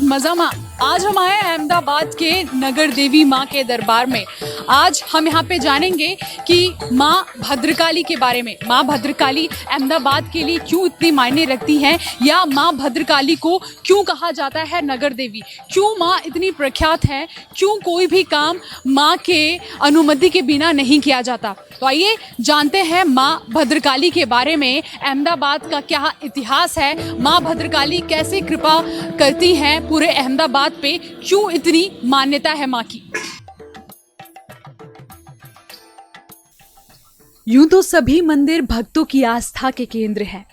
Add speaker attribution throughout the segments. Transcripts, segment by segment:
Speaker 1: मजा माँ। आज हम आए हैं अहमदाबाद के नगर देवी माँ के दरबार में। आज हम यहाँ पे जानेंगे कि माँ भद्रकाली के बारे में। माँ भद्रकाली अहमदाबाद के लिए क्यों इतनी मायने रखती हैं, या माँ भद्रकाली को क्यों कहा जाता है नगर देवी, क्यों माँ इतनी प्रख्यात है, क्यों कोई भी काम माँ के अनुमति के बिना नहीं किया जाता। तो आइए जानते हैं माँ भद्रकाली के बारे में। अहमदाबाद का क्या इतिहास है, माँ भद्रकाली कैसे कृपा करती हैं पूरे अहमदाबाद पे, क्यों इतनी मान्यता है माँ की। यूं तो सभी मंदिर भक्तों की आस्था के केंद्र हैं,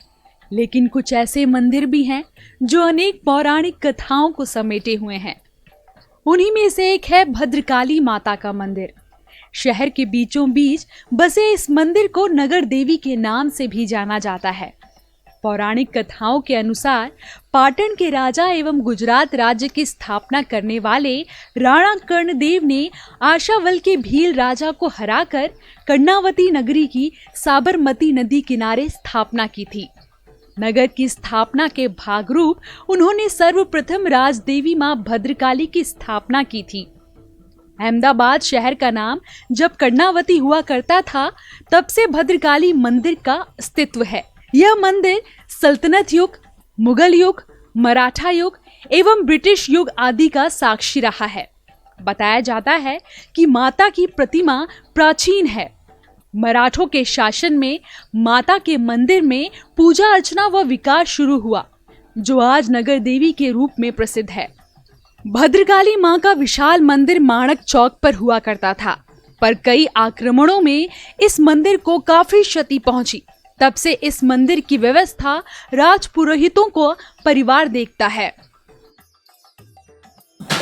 Speaker 1: लेकिन कुछ ऐसे मंदिर भी हैं जो अनेक पौराणिक कथाओं को समेटे हुए हैं। उन्हीं में से एक है भद्रकाली माता का मंदिर। शहर के बीचों बीच बसे इस मंदिर को नगर देवी के नाम से भी जाना जाता है। पौराणिक कथाओं के अनुसार पाटन के राजा एवं गुजरात राज्य की स्थापना करने वाले राणा कर्णदेव ने आशावल के भील राजा को हराकर कर्णावती नगरी की साबरमती नदी किनारे स्थापना की थी। नगर की स्थापना के भागरूप उन्होंने सर्वप्रथम राजदेवी मां भद्रकाली की स्थापना की थी। अहमदाबाद शहर का नाम जब कर्णावती हुआ करता था, तब से भद्रकाली मंदिर का अस्तित्व है। यह मंदिर सल्तनत युग, मुगल युग, मराठा युग एवं ब्रिटिश युग आदि का साक्षी रहा है। बताया जाता है कि माता की प्रतिमा प्राचीन है। मराठों के शासन में माता के मंदिर में पूजा अर्चना व विकास शुरू हुआ, जो आज नगर देवी के रूप में प्रसिद्ध है। भद्रकाली मां का विशाल मंदिर माणक चौक पर हुआ करता था, पर कई आक्रमणों में इस मंदिर को काफी क्षति पहुंची। तब से इस मंदिर की व्यवस्था राज पुरोहितों को परिवार देखता है।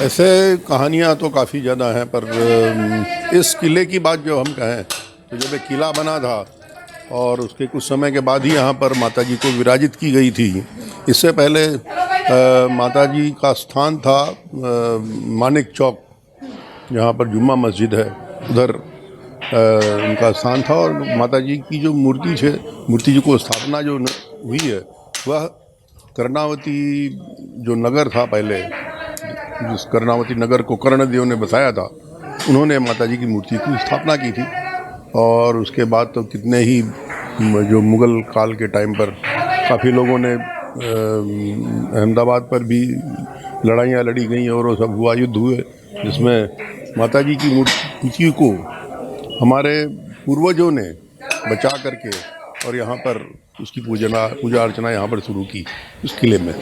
Speaker 2: ऐसे कहानियां तो काफ़ी ज़्यादा हैं, पर इस किले की बात जो हम कहें तो जब एक किला बना था और उसके कुछ समय के बाद ही यहाँ पर माता जी को विराजित की गई थी। इससे पहले माता जी का स्थान था मानिक चौक, जहाँ पर जुम्मा मस्जिद है, उधर उनका स्थान था। और माता जी की जो मूर्ति जी को स्थापना जो हुई है, वह कर्णावती जो नगर था पहले, जिस कर्णावती नगर को कर्णदेव ने बसाया था, उन्होंने माता जी की मूर्ति की स्थापना की थी। और उसके बाद तो कितने ही जो मुग़ल काल के टाइम पर काफ़ी लोगों ने अहमदाबाद पर भी लड़ाइयाँ लड़ी गई और वो सब हुआ, युद्ध हुए, जिसमें माता जी की मूर्ति को हमारे पूर्वजों ने बचा करके और यहाँ पर उसकी पूजा अर्चना यहाँ पर शुरू की, इस किले में।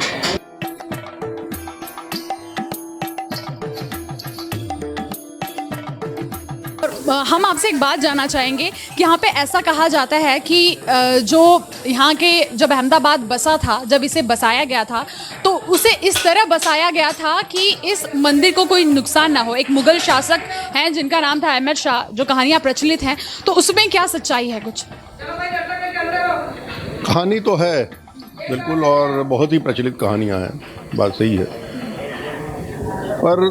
Speaker 1: हम आपसे एक बात जानना चाहेंगे कि यहाँ पे ऐसा कहा जाता है कि जो यहाँ के जब अहमदाबाद बसा था, जब इसे बसाया गया था, तो उसे इस तरह बसाया गया था कि इस मंदिर को कोई नुकसान ना हो। एक मुगल शासक हैं जिनका नाम था अहमद शाह, जो कहानियाँ प्रचलित हैं, तो उसमें क्या सच्चाई है? कुछ
Speaker 2: कहानी तो है बिल्कुल, और बहुत ही प्रचलित कहानियाँ हैं, बात सही है। पर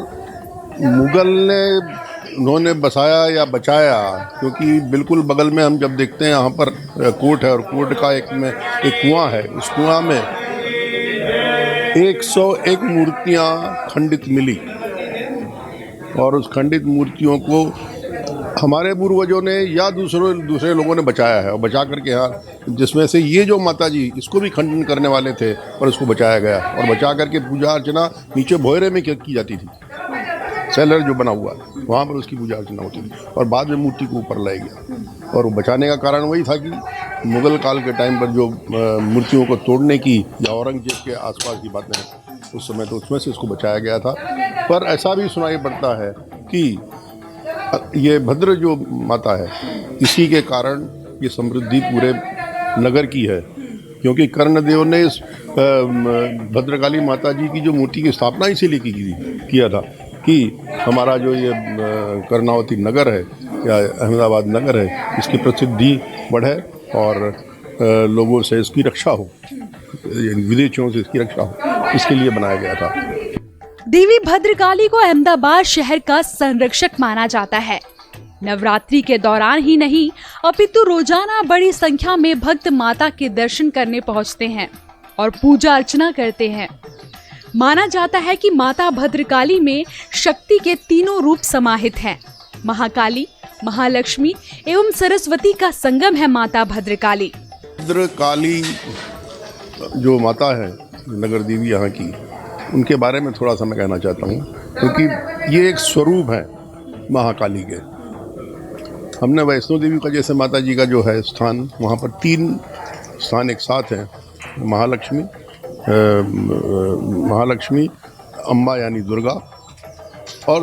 Speaker 2: मुगल उन्होंने बसाया या बचाया, क्योंकि बिल्कुल बगल में हम जब देखते हैं यहाँ पर कोर्ट है, और कोर्ट का एक कुआं है। उस कुआं में 101 मूर्तियाँ खंडित मिली, और उस खंडित मूर्तियों को हमारे पूर्वजों ने या दूसरे लोगों ने बचाया है, और बचा करके यहाँ, जिसमें से ये जो माता जी, इसको भी खंडन करने वाले थे, और इसको बचाया गया, और बचा करके पूजा अर्चना नीचे भोयरे में की जाती थी। सेलर जो बना हुआ वहाँ पर उसकी पूजा अर्चना होती थी, और बाद में मूर्ति को ऊपर लाया गया। और वो बचाने का कारण वही था कि मुग़ल काल के टाइम पर जो मूर्तियों को तोड़ने की, या औरंगजेब के आसपास की बातें हैं उस समय, तो उसमें से इसको बचाया गया था। पर ऐसा भी सुनाई पड़ता है कि ये भद्र जो माता है, इसी के कारण ये समृद्धि पूरे नगर की है, क्योंकि कर्णदेव ने इस भद्रकाली माता जी की जो मूर्ति की स्थापना इसीलिए किया था कि हमारा जो ये कर्णावती नगर है या अहमदाबाद नगर है, इसकी प्रसिद्धि बढ़े और लोगों से इसकी रक्षा हो, विदेशियों से इसकी रक्षा हो, इसके लिए बनाया गया था।
Speaker 1: देवी भद्रकाली को अहमदाबाद शहर का संरक्षक माना जाता है। नवरात्रि के दौरान ही नहीं, अपितु रोजाना बड़ी संख्या में भक्त माता के दर्शन करने पहुंचते हैं और पूजा अर्चना करते हैं। माना जाता है कि माता भद्रकाली में शक्ति के तीनों रूप समाहित हैं। महाकाली, महालक्ष्मी एवं सरस्वती का संगम है माता भद्रकाली।
Speaker 2: भद्रकाली जो माता है, नगर देवी यहाँ की, उनके बारे में थोड़ा सा मैं कहना चाहता हूँ, क्योंकि ये एक स्वरूप है महाकाली के। हमने वैष्णो देवी का जैसे माता जी का जो है स्थान, वहाँ पर 3 स्थान एक साथ हैं, महालक्ष्मी, अम्बा यानी दुर्गा, और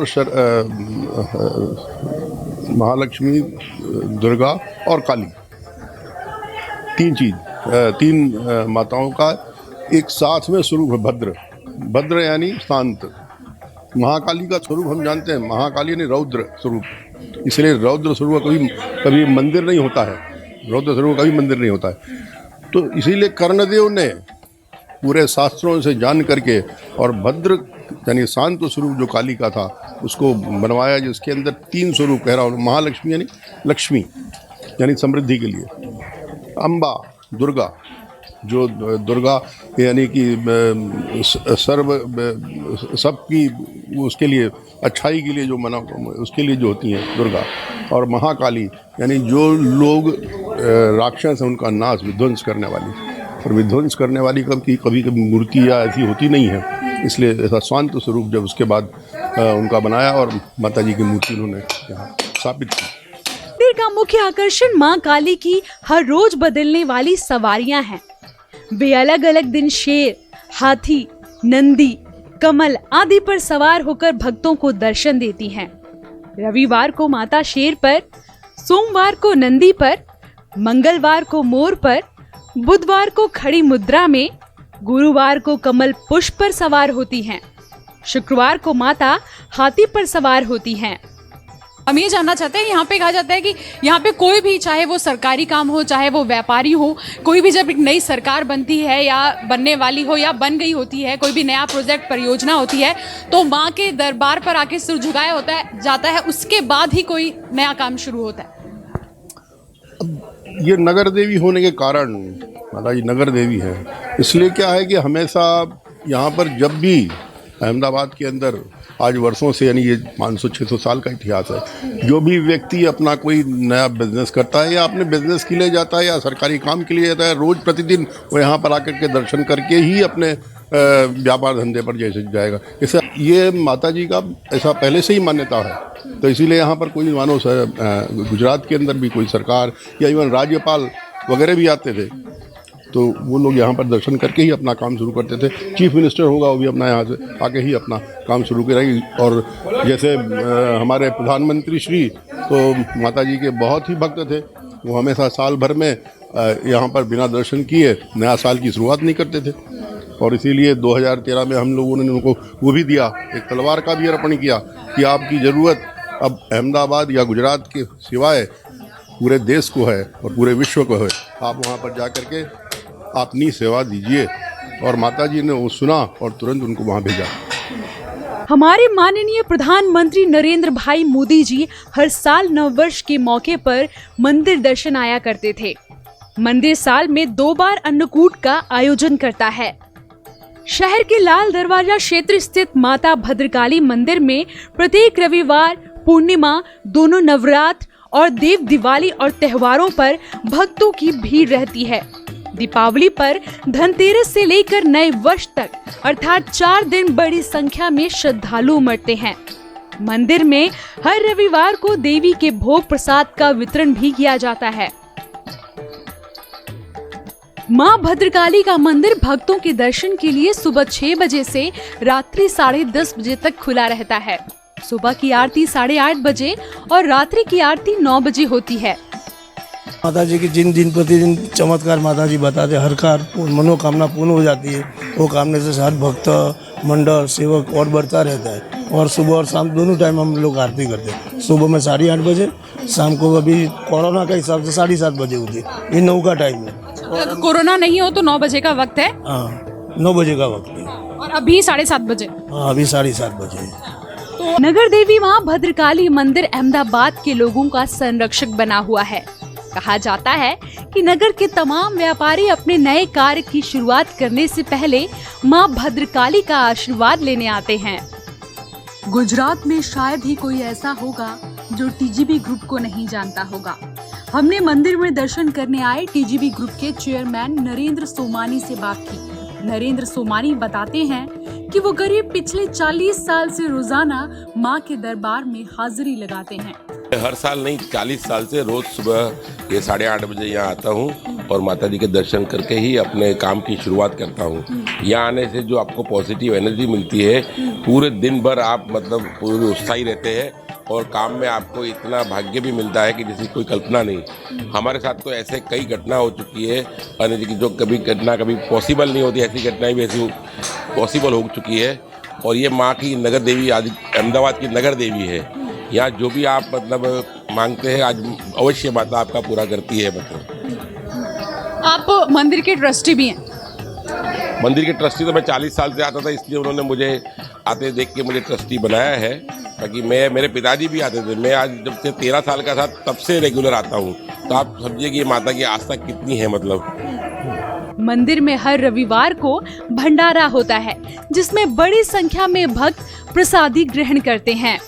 Speaker 2: महालक्ष्मी, दुर्गा और काली। 3 माताओं का एक साथ में स्वरूप है भद्र यानी शांत। महाकाली का स्वरूप हम जानते हैं, महाकाली यानी रौद्र स्वरूप, इसलिए रौद्र स्वरूप कभी मंदिर नहीं होता है, रौद्र स्वरूप कभी मंदिर नहीं होता है। तो इसीलिए कर्णदेव ने पूरे शास्त्रों से जान करके और भद्र यानी शांत स्वरूप जो काली का था उसको बनवाया, जिसके अंदर 3 स्वरूप कह रहा हूँ। महालक्ष्मी यानी लक्ष्मी यानी समृद्धि के लिए, अम्बा दुर्गा, जो दुर्गा यानी कि सबकी उसके लिए अच्छाई के लिए जो मना उसके लिए जो होती हैं दुर्गा, और महाकाली यानी जो लोग राक्षस हैं उनका नाश विध्वंस करने वाली, और विध्वंस करने वाली कभी मूर्ति या ऐसी होती नहीं है, इसलिए ऐसा शांत स्वरूप जब उसके बाद उनका बनाया और माता जी की मूर्ति उन्होंने यहाँ स्थापित की।
Speaker 1: मंदिर का मुख्य आकर्षण मां काली की हर रोज बदलने वाली सवारियां हैं। वे अलग अलग दिन शेर, हाथी, नंदी, कमल आदि पर सवार होकर भक्तों को दर्शन देती हैं। रविवार को माता शेर पर, सोमवार को नंदी पर, मंगलवार को मोर पर, बुधवार को खड़ी मुद्रा में, गुरुवार को कमल पुष्प पर सवार होती हैं, शुक्रवार को माता हाथी पर सवार होती हैं।
Speaker 3: हम ये जानना चाहते हैं, यहाँ पे कहा जाता है कि यहाँ पे कोई भी, चाहे वो सरकारी काम हो, चाहे वो व्यापारी हो, कोई भी जब एक नई सरकार बनती है या बनने वाली हो या बन गई होती है, कोई भी नया प्रोजेक्ट परियोजना होती है, तो माँ के दरबार पर आके सिर झुकाया जाता है, उसके बाद ही कोई नया काम शुरू होता है।
Speaker 2: ये नगर देवी होने के कारण, माता जी नगर देवी है, इसलिए क्या है कि हमेशा यहाँ पर जब भी अहमदाबाद के अंदर आज वर्षों से, यानी ये 500-600 साल का इतिहास है, जो भी व्यक्ति अपना कोई नया बिजनेस करता है या अपने बिजनेस के लिए जाता है या सरकारी काम के लिए जाता है, रोज़ प्रतिदिन वो यहाँ पर आकर के दर्शन करके ही अपने व्यापार धंधे पर जैसे जाएगा। ऐसा ये माता जी का ऐसा पहले से ही मान्यता है। तो इसीलिए यहाँ पर कोई मानो गुजरात के अंदर भी कोई सरकार या इवन राज्यपाल वगैरह भी आते थे, तो वो लोग यहाँ पर दर्शन करके ही अपना काम शुरू करते थे। चीफ मिनिस्टर होगा वो भी अपना यहाँ से आके ही अपना काम शुरू करेंगे। और जैसे हमारे प्रधानमंत्री श्री तो माता जी के बहुत ही भक्त थे, वो हमेशा साल भर में यहाँ पर बिना दर्शन किए नया साल की शुरुआत नहीं करते थे। और इसीलिए 2013 में हम लोगों ने उनको वो भी दिया, एक तलवार का भी अर्पण किया कि आपकी ज़रूरत अब अहमदाबाद या गुजरात के सिवाय पूरे देश को है और पूरे विश्व को है, आप वहाँ पर जा कर के अपनी सेवा दीजिए। और माता जी ने वो सुना और तुरंत उनको वहाँ भेजा।
Speaker 1: हमारे माननीय प्रधानमंत्री नरेंद्र भाई मोदी जी हर साल नववर्ष के मौके पर मंदिर दर्शन आया करते थे। मंदिर साल में 2 बार अन्नकूट का आयोजन करता है। शहर के लाल दरवाजा क्षेत्र स्थित माता भद्रकाली मंदिर में प्रत्येक रविवार, पूर्णिमा, दोनों नवरात्र और देव दिवाली और त्योहारों पर भक्तों की भीड़ रहती है। दीपावली पर धनतेरस से लेकर नए वर्ष तक अर्थात 4 दिन बड़ी संख्या में श्रद्धालु उमड़ते हैं। मंदिर में हर रविवार को देवी के भोग प्रसाद का वितरण भी किया जाता है। मां भद्रकाली का मंदिर भक्तों के दर्शन के लिए सुबह 6 बजे से रात्रि 10:30 बजे तक खुला रहता है। सुबह की आरती 8:30 बजे और रात्रि की आरती 9 बजे होती है।
Speaker 4: माता जी की दिन प्रतिदिन चमत्कार माता जी बताते, हर कार मनोकामना पूर्ण हो जाती है। वो कामने से हर भक्त मंडल सेवक और बढ़ता रहता है। और सुबह और शाम दोनों टाइम हम लोग आरती करते हैं। सुबह में 8:30 बजे, शाम को अभी कोरोना का हिसाब से 7:30 बजे होती है। ये 9 का टाइम है।
Speaker 3: अगर कोरोना नहीं हो तो 9 बजे का वक्त है।
Speaker 4: हाँ, 9 बजे का वक्त है।
Speaker 3: और अभी 7:30 बजे।
Speaker 4: हाँ, अभी 7:30 बजे है।
Speaker 1: नगर देवी मां भद्रकाली मंदिर अहमदाबाद के लोगों का संरक्षक बना हुआ है। कहा जाता है कि नगर के तमाम व्यापारी अपने नए कार्य की शुरुआत करने से पहले मां भद्रकाली का आशीर्वाद लेने आते हैं। गुजरात में शायद ही कोई ऐसा होगा जो टीजीबी ग्रुप को नहीं जानता होगा। हमने मंदिर में दर्शन करने आए टीजीबी ग्रुप के चेयरमैन नरेंद्र सोमानी से बात की। नरेंद्र सोमानी बताते हैं कि वो करीब पिछले 40 साल से रोजाना मां के दरबार में हाजिरी लगाते हैं।
Speaker 5: हर साल नहीं, 40 साल से रोज सुबह ये 8:30 बजे यहाँ आता हूँ और माता जी के दर्शन करके ही अपने काम की शुरुआत करता हूँ। यहाँ आने से जो आपको पॉजिटिव एनर्जी मिलती है, पूरे दिन भर आप मतलब पूरे उत्साही रहते हैं और काम में आपको इतना भाग्य भी मिलता है कि जिसकी कोई कल्पना नहीं। हमारे साथ तो ऐसे कई घटना हो चुकी है और जो कभी घटना कभी पॉसिबल नहीं होती, ऐसी घटनाएं भी ऐसी पॉसिबल हो चुकी है। और ये माँ की नगर देवी, आज अहमदाबाद की नगर देवी है। यहाँ जो भी आप मतलब मांगते हैं, आज अवश्य माता आपका पूरा करती है। मतलब
Speaker 3: आप मंदिर के ट्रस्टी भी हैं।
Speaker 5: मंदिर के ट्रस्टी तो मैं 40 साल से आता था, इसलिए उन्होंने मुझे आते देख के मुझे ट्रस्टी बनाया है, ताकि मेरे पिताजी भी आते थे। मैं आज जब से 13 साल का था तब से रेगुलर आता हूँ। तो आप समझिए कि माता की आस्था कितनी है। मतलब
Speaker 1: मंदिर में हर रविवार को भंडारा होता है, जिसमें बड़ी संख्या में भक्त प्रसादी ग्रहण करते हैं।